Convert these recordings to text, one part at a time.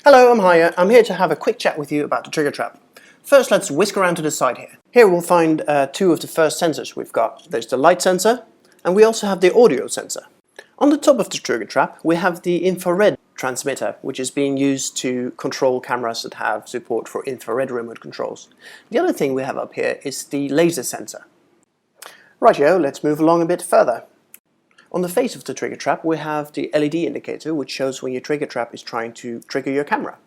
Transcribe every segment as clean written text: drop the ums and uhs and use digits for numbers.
Hello, I'm Haya. I'm here to have a quick chat with you about the Triggertrap. First, let's whisk around to the side here. Here we'll find two of the first sensors we've got. There's the light sensor, and we also have the audio sensor. On the top of the Triggertrap, we have the infrared transmitter, which is being used to control cameras that have support for infrared remote controls. The other thing we have up here is the laser sensor. Rightio, let's move along a bit further. On the face of the Triggertrap we have the LED indicator, which shows when your Triggertrap is trying to trigger your camera.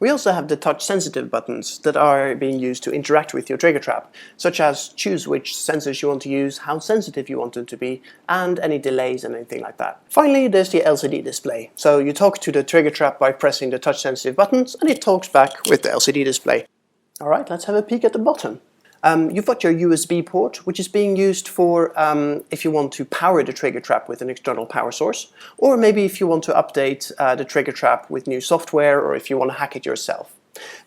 We also have the touch-sensitive buttons that are being used to interact with your Triggertrap, such as choose which sensors you want to use, how sensitive you want them to be, and any delays and anything like that. Finally, there's the LCD display. So you talk to the Triggertrap by pressing the touch-sensitive buttons, and it talks back with the LCD display. Alright, let's have a peek at the bottom. You've got your USB port, which is being used for if you want to power the Triggertrap with an external power source, or maybe if you want to update the Triggertrap with new software, or if you want to hack it yourself.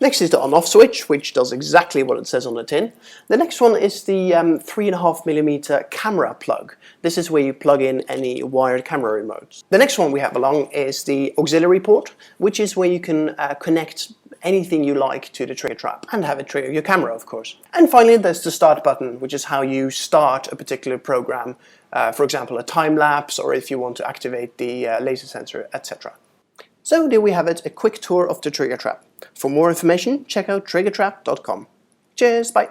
Next is the on-off switch, which does exactly what it says on the tin. The next one is the 3.5mm camera plug. This is where you plug in any wired camera remotes. The next one we have along is the auxiliary port, which is where you can connect anything you like to the Triggertrap and have it trigger your camera, of course. And finally, there's the start button, which is how you start a particular program, for example a time lapse, or if you want to activate the laser sensor, etc. So there we have it, a quick tour of the Triggertrap. For more information, check out triggertrap.com. Cheers, bye!